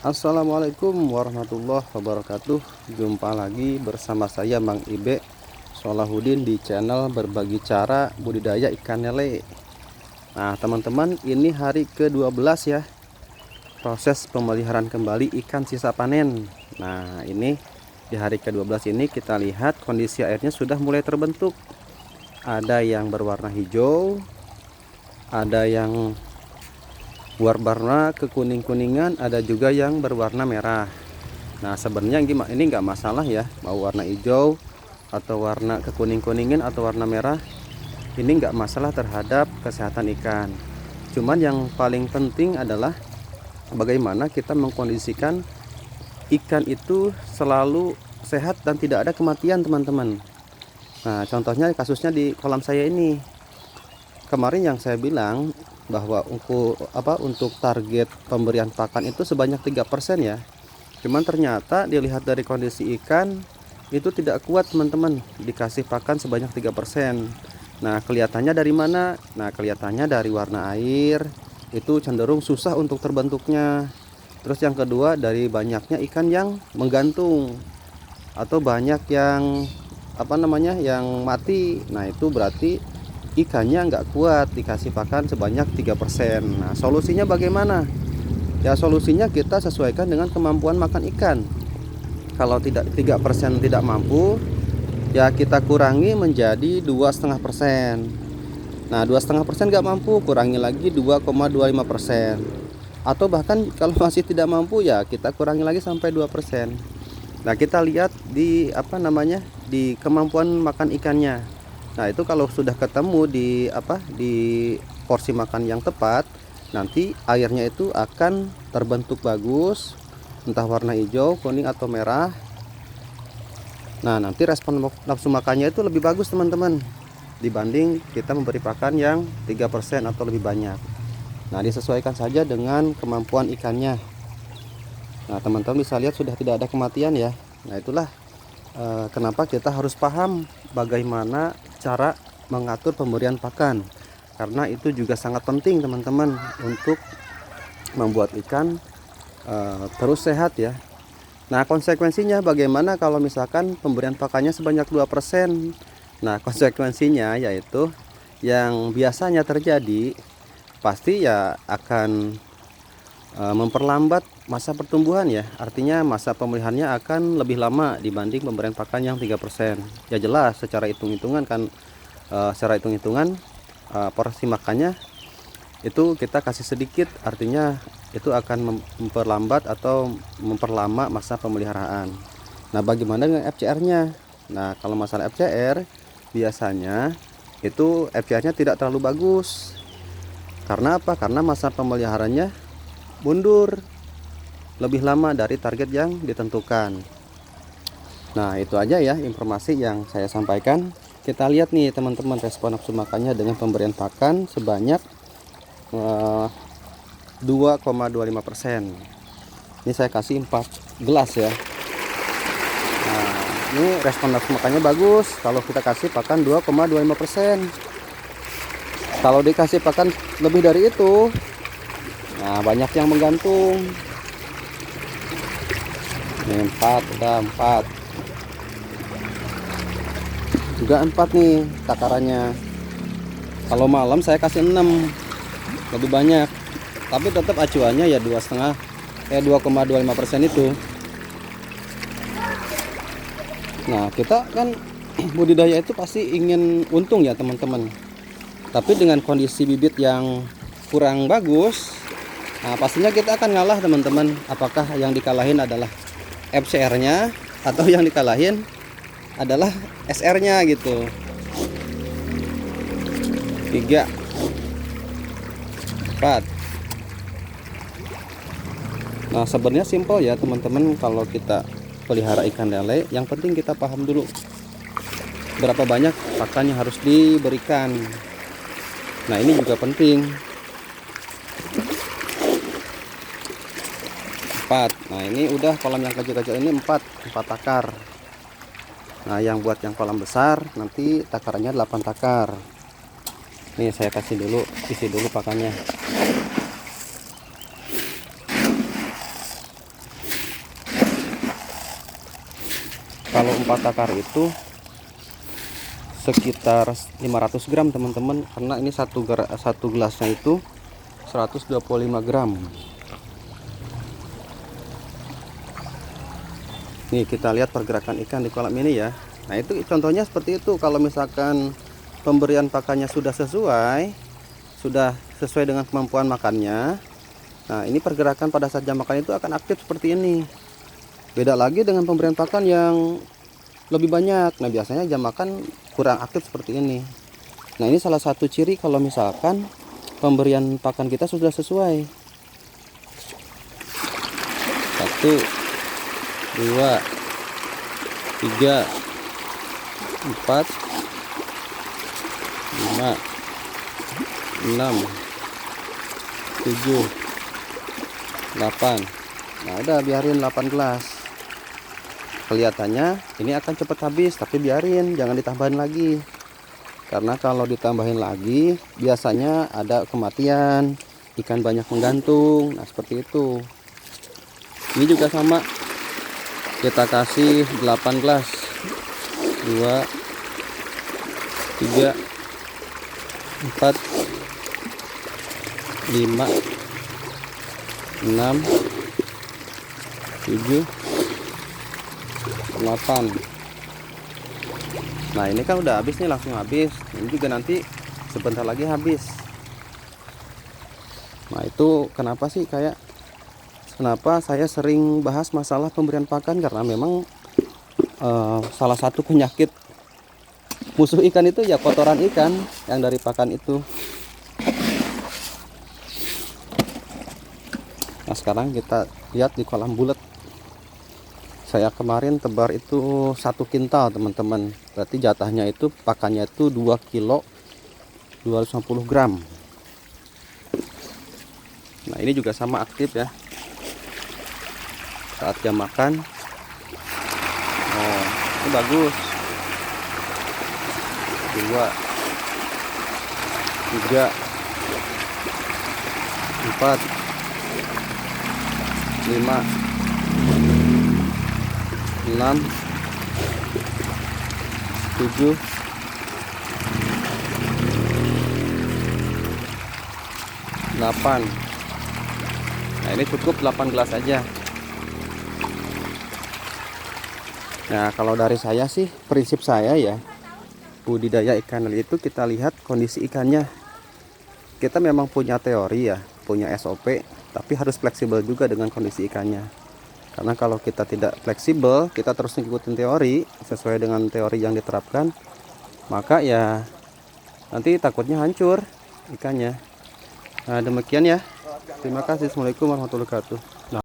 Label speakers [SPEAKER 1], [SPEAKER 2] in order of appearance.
[SPEAKER 1] Assalamualaikum warahmatullahi wabarakatuh. Jumpa lagi bersama saya Mang Ibe Solahuddin di channel berbagi cara budidaya ikan lele. Nah teman-teman, ini hari ke-12 ya, proses pemeliharaan kembali ikan sisa panen. Nah ini di hari ke-12 ini kita lihat kondisi airnya sudah mulai terbentuk. Ada yang berwarna hijau, ada yang berwarna kekuning-kuningan, ada juga yang berwarna merah. Nah sebenarnya ini nggak masalah ya, mau warna hijau atau warna kekuning-kuningan atau warna merah, ini nggak masalah terhadap kesehatan ikan. Cuman yang paling penting adalah bagaimana kita mengkondisikan ikan itu selalu sehat dan tidak ada kematian, teman-teman. Nah contohnya kasusnya di kolam saya ini. Kemarin yang saya bilang bahwa untuk target pemberian pakan itu sebanyak 3% ya. Cuman ternyata dilihat dari kondisi ikan itu tidak kuat, teman-teman, dikasih pakan sebanyak 3%. Nah kelihatannya dari mana? Nah kelihatannya dari warna air, itu cenderung susah untuk terbentuknya. Terus yang kedua dari banyaknya ikan yang menggantung atau banyak yang yang mati. Nah itu berarti ikannya nggak kuat dikasih pakan sebanyak 3%. Nah solusinya bagaimana? Ya solusinya kita sesuaikan dengan kemampuan makan ikan. Kalau tidak 3% tidak mampu, ya kita kurangi menjadi 2,5%. Nah 2,5% nggak mampu, kurangi lagi 2,25%. Atau bahkan kalau masih tidak mampu, ya kita kurangi lagi sampai 2%. Nah kita lihat di di kemampuan makan ikannya. Nah itu kalau sudah ketemu di porsi makan yang tepat, nanti airnya itu akan terbentuk bagus, entah warna hijau, kuning atau merah. Nah nanti respon nafsu makannya itu lebih bagus, teman-teman, dibanding kita memberi pakan yang 3% atau lebih banyak. Nah disesuaikan saja dengan kemampuan ikannya. Nah teman-teman bisa lihat sudah tidak ada kematian ya. Nah itulah kenapa kita harus paham bagaimana cara mengatur pemberian pakan, karena itu juga sangat penting, teman-teman, untuk membuat ikan terus sehat ya. Nah konsekuensinya bagaimana kalau misalkan pemberian pakannya sebanyak 2%? Nah konsekuensinya yaitu yang biasanya terjadi pasti ya akan memperlambat masa pertumbuhan ya. Artinya masa pemulihannya akan lebih lama dibanding pemberian pakan yang 3%. Ya jelas secara hitung-hitungan kan, porsi makannya itu kita kasih sedikit, artinya itu akan memperlambat atau memperlama masa pemeliharaan. Nah bagaimana dengan FCR-nya? Nah kalau masalah FCR biasanya itu FCR-nya tidak terlalu bagus. Karena apa? Karena masa pemeliharaannya mundur lebih lama dari target yang ditentukan. Nah itu aja ya informasi yang saya sampaikan. Kita lihat nih teman-teman respon nafsu makannya dengan pemberian pakan sebanyak 2,25%. Ini saya kasih 4 gelas ya. Nah ini respon nafsu makannya bagus kalau kita kasih pakan 2,25%. Kalau dikasih pakan lebih dari itu, nah banyak yang menggantung. Ini 4, udah 4 juga 4 nih takarannya. Kalau malam saya kasih 6, lebih banyak, tapi tetap acuannya ya 2,25% itu. Nah kita kan budidaya itu pasti ingin untung ya, teman-teman. Tapi dengan kondisi bibit yang kurang bagus, nah pastinya kita akan ngalah, teman-teman. Apakah yang dikalahin adalah FCR-nya atau yang dikalahin adalah SR-nya gitu. 3, 4. Nah sebenarnya simpel ya, teman-teman. Kalau kita pelihara ikan lele, yang penting kita paham dulu berapa banyak pakan yang harus diberikan. Nah ini juga penting. 4. Nah ini udah kolam yang kecil-kecil ini 4 takar. Nah yang buat yang kolam besar nanti takarannya 8 takar. Nih saya kasih dulu, isi dulu pakannya. Kalau 4 takar itu sekitar 500 gram teman-teman, karena ini satu gelasnya itu 125 gram. Nih kita lihat pergerakan ikan di kolam ini ya. Nah itu contohnya seperti itu. Kalau misalkan pemberian pakannya sudah sesuai dengan kemampuan makannya, nah ini pergerakan pada saat jam makan itu akan aktif seperti ini. Beda lagi dengan pemberian pakan yang lebih banyak. Nah biasanya jam makan kurang aktif seperti ini. Nah ini salah satu ciri kalau misalkan pemberian pakan kita sudah sesuai. 1, 2, 3, 4, 5, 6, 7, 8. Nah udah, biarin 8 gelas. Kelihatannya ini akan cepat habis, tapi biarin, jangan ditambahin lagi. Karena kalau ditambahin lagi biasanya ada kematian, ikan banyak menggantung. Nah seperti itu. Ini juga sama, kita kasih 8 gelas. 2, 3, 4, 5, 6, 7, 8. Nah ini kan udah habis nih, langsung habis. Ini juga nanti sebentar lagi habis. Nah itu kenapa saya sering bahas masalah pemberian pakan, karena memang salah satu penyakit musuh ikan itu ya kotoran ikan yang dari pakan itu. Nah sekarang kita lihat di kolam bulat. Saya kemarin tebar itu 1 kintal teman-teman. Berarti jatahnya itu pakannya itu 2 kilo 250 gram. Nah ini juga sama aktif ya. Saat jam makan. Oh ini bagus. 2, 3, 4, 5, 6, 7, 8. Nah ini cukup 8 gelas aja. Nah kalau dari saya sih, prinsip saya ya, budidaya ikan lele itu kita lihat kondisi ikannya. Kita memang punya teori ya, punya SOP, tapi harus fleksibel juga dengan kondisi ikannya. Karena kalau kita tidak fleksibel, kita terus ngikutin teori sesuai dengan teori yang diterapkan, maka ya nanti takutnya hancur ikannya. Nah demikian ya. Terima kasih. Assalamualaikum warahmatullahi wabarakatuh.